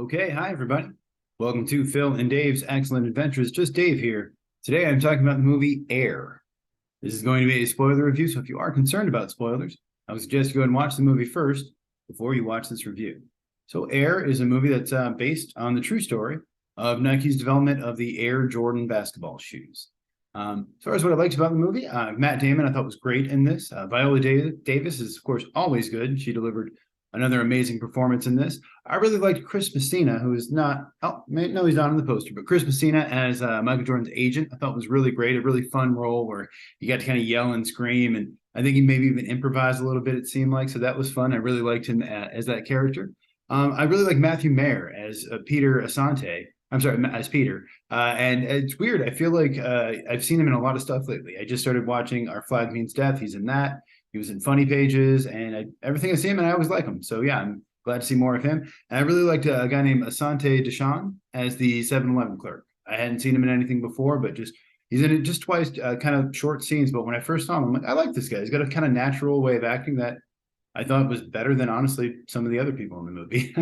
Okay, hi everybody. Welcome to Phil and Dave's Excellent Adventures. Just Dave here. Today I'm talking about the movie Air. This is going to be a spoiler review, so if you are concerned about spoilers, I would suggest you go and watch the movie first before you watch this review. So Air is a movie that's based on the true story of Nike's development of the Air Jordan basketball shoes. As far as what I liked about the movie, Matt Damon I thought was great in this. Viola Davis is, of course, always good. She delivered another amazing performance in this. I really liked Chris Messina, who is not, oh, no, he's not on the poster, but Chris Messina as Michael Jordan's agent, I thought was really great. A really fun role where you got to kind of yell and scream. And I think he maybe even improvised a little bit, it seemed like. So that was fun. I really liked him as that character. I really like Matthew Mayer as Peter Asante. I'm sorry, as Peter. And it's weird. I feel like I've seen him in a lot of stuff lately. I just started watching Our Flag Means Death. He's in that. He was in Funny Pages, and everything I see him, and I always like him. So yeah, I'm glad to see more of him. And I really liked a guy named Asante Deshawn as the 7-Eleven clerk. I hadn't seen him in anything before, but just he's in it just twice, kind of short scenes. But when I first saw him, I'm like, I like this guy. He's got a kind of natural way of acting that I thought was better than honestly some of the other people in the movie.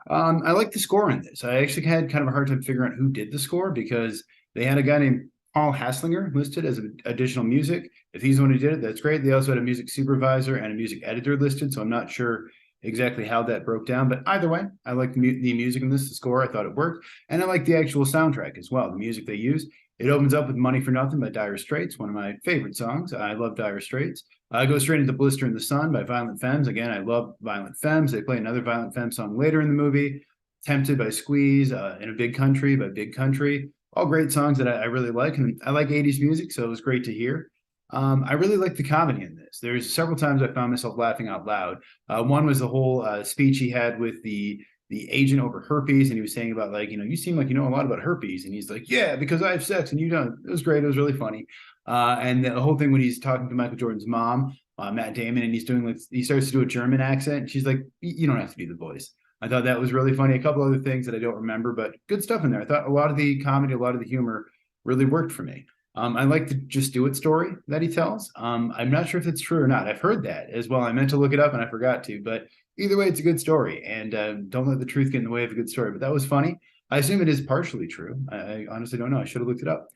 I like the score in this. I actually had kind of a hard time figuring out who did the score because they had a guy named Paul Hasslinger listed as additional music. If he's the one who did it, that's great. They also had a music supervisor and a music editor listed, so I'm not sure exactly how that broke down. But either way, I like the music in this, the score. I thought it worked, and I like the actual soundtrack as well. The music they used. It opens up with "Money for Nothing" by Dire Straits, one of my favorite songs. I love Dire Straits. I go straight into "Blister in the Sun" by Violent Femmes. Again, I love Violent Femmes. They play another Violent Femmes song later in the movie. "Tempted" by Squeeze, "In a Big Country" by Big Country. All great songs that I really like, and I like 80s music, so it was great to hear. I really like the comedy in this. There's several times I found myself laughing out loud. One was the whole speech he had with the agent over herpes, and he was saying about like, you seem like you know a lot about herpes, and he's like, yeah, because I have sex and you don't. It was great. It was really funny. And the whole thing when he's talking to Michael Jordan's mom, Matt Damon, and he's doing like he starts to do a German accent, and she's like, you don't have to do the voice. I thought that was really funny. A couple other things that I don't remember, but good stuff in there. I thought a lot of the comedy, a lot of the humor really worked for me. I like the Just Do It story that he tells. I'm not sure if it's true or not. I've heard that as well. I meant to look it up and I forgot to, but either way, it's a good story. And don't let the truth get in the way of a good story. But that was funny. I assume it is partially true. I honestly don't know. I should have looked it up.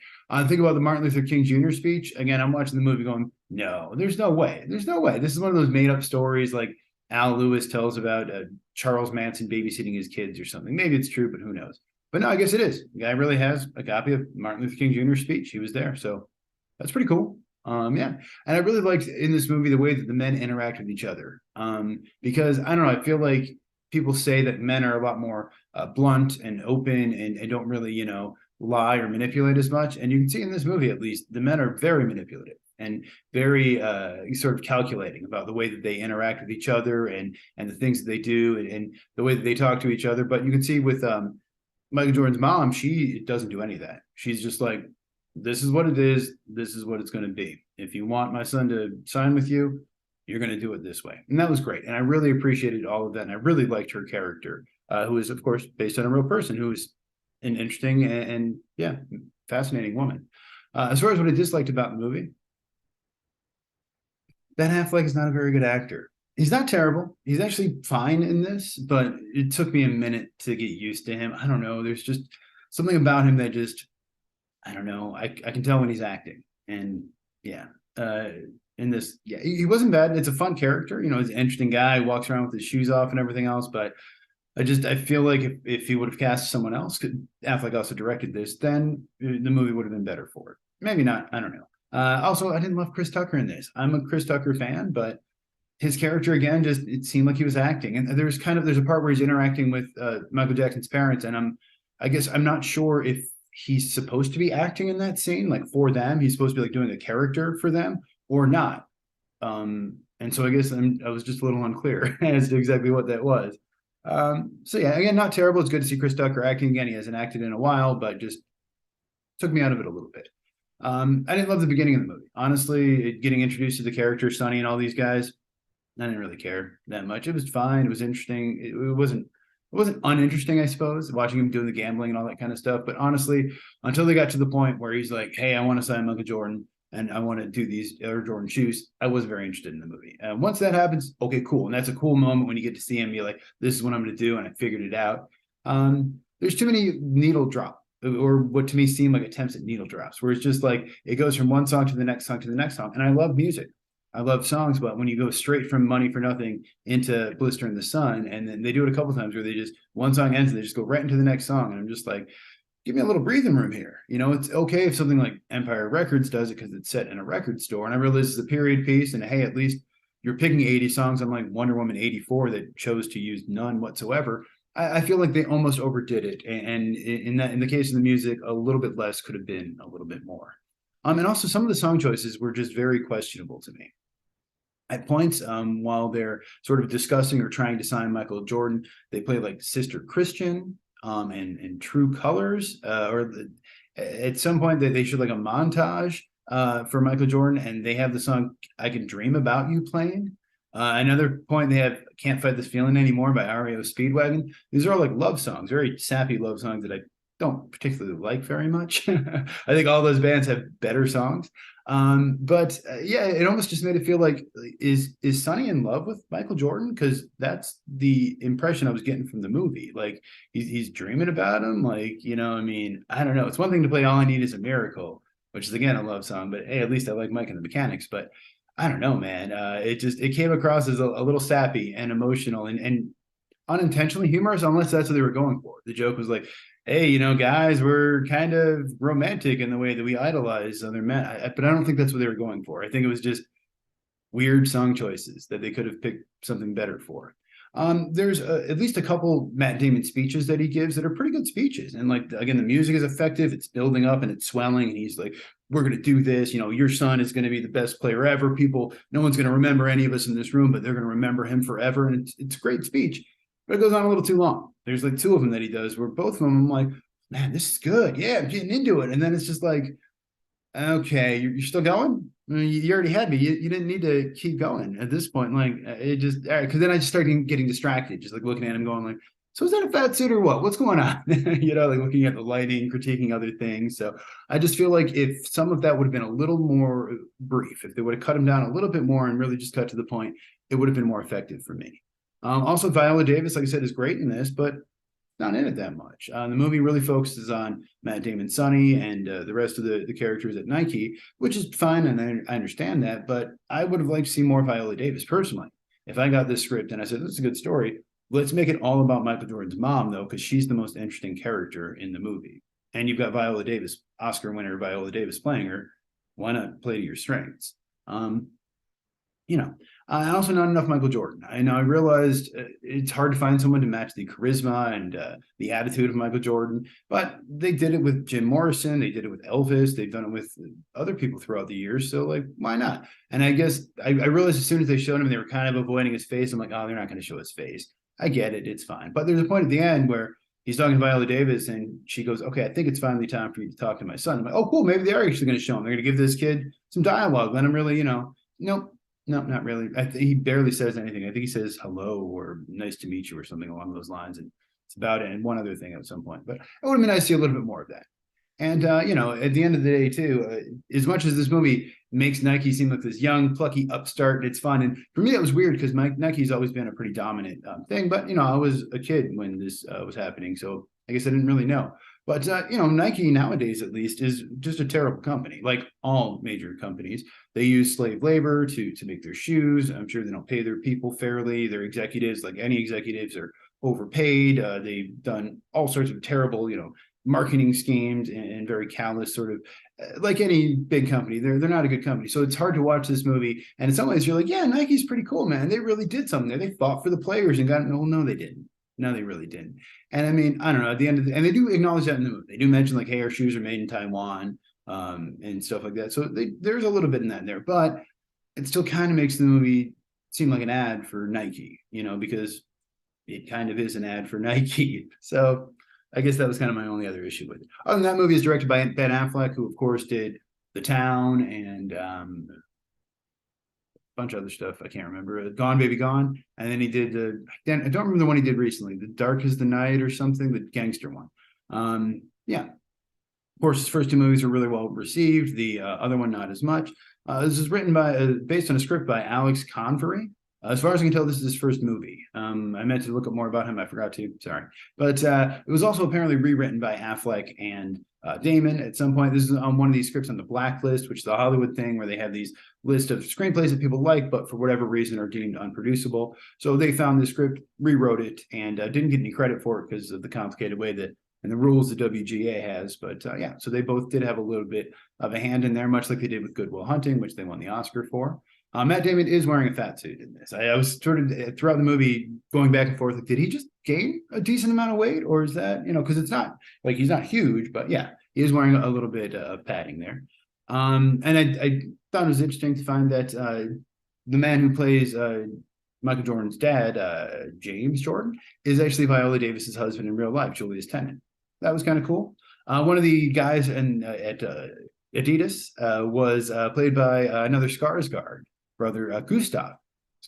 Think about the Martin Luther King Jr. speech. Again, I'm watching the movie going, no, there's no way. There's no way. This is one of those made up stories like Al Lewis tells about Charles Manson babysitting his kids or something. Maybe it's true, but who knows? But no, I guess it is. The guy really has a copy of Martin Luther King Jr.'s speech. He was there. So that's pretty cool. Yeah. And I really liked in this movie the way that the men interact with each other. Because I don't know, I feel like people say that men are a lot more blunt and open and don't really, lie or manipulate as much. And you can see in this movie, at least, the men are very manipulative and very sort of calculating about the way that they interact with each other and the things that they do and the way that they talk to each other. But you can see with Michael Jordan's mom, she doesn't do any of that. She's just like, this is what it is. This is what it's going to be. If you want my son to sign with you, you're going to do it this way. And that was great. And I really appreciated all of that. And I really liked her character, who is, of course, based on a real person who is an interesting and yeah, fascinating woman. As far as what I disliked about the movie, Ben Affleck is not a very good actor. He's not terrible. He's actually fine in this, but it took me a minute to get used to him. I don't know. There's just something about him that just, I don't know. I can tell when he's acting. And yeah, in this, yeah, he wasn't bad. It's a fun character. He's an interesting guy, walks around with his shoes off and everything else. But I feel like if he would have cast someone else, Affleck also directed this, then the movie would have been better for it. Maybe not. I don't know. Also, I didn't love Chris Tucker in this. I'm a Chris Tucker fan, but his character again just it seemed like he was acting. And there's a part where he's interacting with Michael Jackson's parents, and I guess I'm not sure if he's supposed to be acting in that scene, like for them. He's supposed to be like doing a character for them or not. And so I guess I was just a little unclear as to exactly what that was. So yeah, again, not terrible. It's good to see Chris Tucker acting again. He hasn't acted in a while, but just took me out of it a little bit. I didn't love the beginning of the movie. Honestly, getting introduced to the character, Sonny and all these guys, I didn't really care that much. It was fine. It was interesting. It wasn't uninteresting, I suppose, watching him doing the gambling and all that kind of stuff. But honestly, until they got to the point where he's like, hey, I want to sign Michael Jordan and I want to do these Air Jordan shoes, I wasn't very interested in the movie. Once that happens, okay, cool. And that's a cool moment when you get to see him be like, this is what I'm going to do. And I figured it out. There's too many needle drop or what to me seem like attempts at needle drops, where it's just like it goes from one song to the next song to the next song. And I love music. I love songs, but when you go straight from Money for Nothing into Blister in the Sun, and then they do it a couple times where they just one song ends and they just go right into the next song, and I'm just like, give me a little breathing room here. You know, it's okay if something like Empire Records does it because it's set in a record store, and I realize it's a period piece, and hey, at least you're picking 80 songs, unlike Wonder Woman 84 that chose to use none whatsoever. I feel like they almost overdid it, and in the case of the music, a little bit less could have been a little bit more. And also some of the song choices were just very questionable to me. At points, while they're sort of discussing or trying to sign Michael Jordan, they play like Sister Christian, and True Colors, at some point they should like a montage for Michael Jordan, and they have the song "I Can Dream About You" playing. Another point they have "Can't Fight This Feeling Anymore" by REO Speedwagon. These are all like love songs, very sappy love songs that I don't particularly like very much. I think all those bands have better songs. But yeah, it almost just made it feel like is Sonny in love with Michael Jordan? Because that's the impression I was getting from the movie. Like he's dreaming about him. Like, you know, I mean, I don't know. It's one thing to play "All I Need Is a Miracle," which is again a love song, but hey, at least I like Mike and the Mechanics. But I don't know, man. It came across as a little sappy and emotional and unintentionally humorous, unless that's what they were going for. The joke was like, hey, you know, guys, we're kind of romantic in the way that we idolize other men. But I don't think that's what they were going for. I think it was just weird song choices that they could have picked something better for. There's at least a couple Matt Damon speeches that he gives that are pretty good speeches. And like, again, the music is effective. It's building up and it's swelling. And he's like, we're going to do this. You know, your son is going to be the best player ever. No one's going to remember any of us in this room, but they're going to remember him forever. And it's a great speech, but it goes on a little too long. There's like two of them that he does where both of them, I'm like, man, this is good. Yeah, I'm getting into it. And then it's just like, okay, you're still going? I mean, you already had me. You didn't need to keep going at this point. Like it just, because then I just started getting distracted, just like looking at him going like, so is that a fat suit or what? What's going on? You know, like looking at the lighting, critiquing other things. So I just feel like if some of that would have been a little more brief, if they would have cut him down a little bit more and really just cut to the point, it would have been more effective for me. Also, Viola Davis, like I said, is great in this, but not in it that much. The movie really focuses on Matt Damon, Sonny, and the rest of the characters at Nike, which is fine, and I understand that. But I would have liked to see more Viola Davis personally. If I got this script and I said, this is a good story, let's make it all about Michael Jordan's mom, though, because she's the most interesting character in the movie. And you've got Viola Davis, Oscar winner Viola Davis playing her. Why not play to your strengths? You know, also not enough Michael Jordan. I know I realized it's hard to find someone to match the charisma and the attitude of Michael Jordan, but they did it with Jim Morrison. They did it with Elvis. They've done it with other people throughout the years. So like, why not? And I guess I realized as soon as they showed him, they were kind of avoiding his face. I'm like, oh, they're not going to show his face. I get it. It's fine. But there's a point at the end where he's talking to Viola Davis and she goes, okay, I think it's finally time for you to talk to my son. I'm like, oh, cool. Maybe they are actually going to show him. They're going to give this kid some dialogue. Let him really, you know, nope. No, not really. He barely says anything. I think he says hello or nice to meet you or something along those lines. And it's about it. And one other thing at some point. But it would have been nice to see a little bit more of that. And, you know, at the end of the day, too, as much as this movie makes Nike seem like this young, plucky upstart, it's fun. And for me, that was weird because Nike's always been a pretty dominant thing. But, you know, I was a kid when this was happening. So I guess I didn't really know. But, you know, Nike nowadays, at least, is just a terrible company, like all major companies. They use slave labor to make their shoes. I'm sure they don't pay their people fairly. Their executives, like any executives, are overpaid. They've done all sorts of terrible, you know, marketing schemes and very callous sort of like any big company. They're not a good company. So it's hard to watch this movie. And in some ways, you're like, yeah, Nike's pretty cool, man. They really did something there. They fought for the players and got, no, they didn't. No, they really didn't. And I mean, I don't know, at the end of and they do acknowledge that in the movie. They do mention like, hey, our shoes are made in Taiwan, and stuff like that. So there's a little bit in that there, but it still kind of makes the movie seem like an ad for Nike, you know, because it kind of is an ad for Nike. So I guess that was kind of my only other issue with it. Other than that, movie is directed by Ben Affleck, who of course did The Town and bunch of other stuff. I can't remember. Gone Baby Gone. And then he did I don't remember the one he did recently, The Dark is the Night or something, the gangster one. Yeah. Of course, his first two movies were really well received. The other one, not as much. This is written by, based on a script by Alex Convery. As far as I can tell, this is his first movie. I meant to look up more about him. I forgot to. Sorry. But it was also apparently rewritten by Affleck and Damon at some point. This is on one of these scripts on the blacklist, which is the Hollywood thing where they have these list of screenplays that people like, but for whatever reason are deemed unproducible. So they found the script, rewrote it, and didn't get any credit for it because of the complicated way that and the rules the WGA has. But yeah, so they both did have a little bit of a hand in there, much like they did with Good Will Hunting, which they won the Oscar for. Matt Damon is wearing a fat suit in this. I was sort of throughout the movie going back and forth. Like, did he just gain a decent amount of weight, or is that because it's not like he's not huge, but yeah, he is wearing a little bit of padding there. And I thought it was interesting to find that the man who plays Michael Jordan's dad, James Jordan, is actually Viola Davis's husband in real life, Julius Tennant. That was kind of cool. One of the guys at Adidas was played by another Skarsgård brother, Gustav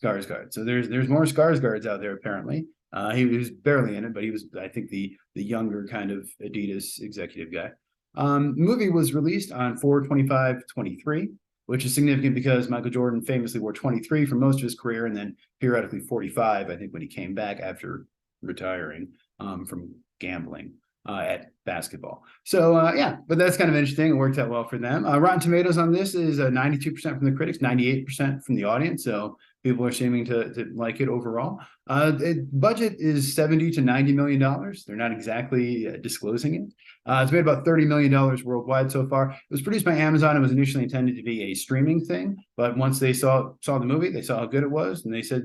Skarsgård. So there's more Skarsgårds out there apparently. He was barely in it, but he was, I think, the younger kind of Adidas executive guy. The movie was released on 4/25/23, which is significant because Michael Jordan famously wore 23 for most of his career, and then periodically 45, I think, when he came back after retiring from gambling at basketball. So yeah, but that's kind of interesting. It worked out well for them. Rotten Tomatoes on this is 92% from the critics, 98% from the audience. So people are seeming to like it overall. Budget is $70 to $90 million. They're not exactly disclosing it. It's made about $30 million worldwide so far. It was produced by Amazon. It was initially intended to be a streaming thing, but once they saw the movie, they saw how good it was, and they said,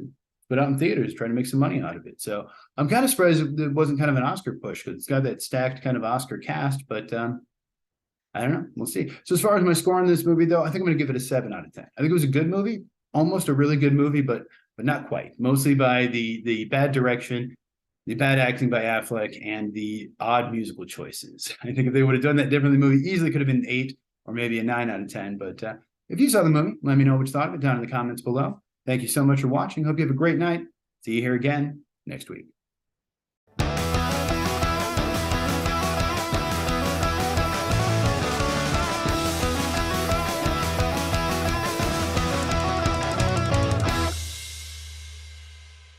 put out in theaters, trying to make some money out of it. So I'm kind of surprised it wasn't kind of an Oscar push because it's got that stacked kind of Oscar cast, but I don't know. We'll see. So as far as my score on this movie, though, I think I'm going to give it a 7 out of 10. I think it was a good movie, almost a really good movie, but not quite. Mostly by the bad direction, the bad acting by Affleck, and the odd musical choices. I think if they would have done that differently, the movie easily could have been 8 or maybe a 9 out of 10. But if you saw the movie, let me know what you thought of it down in the comments below. Thank you so much for watching. Hope you have a great night. See you here again next week.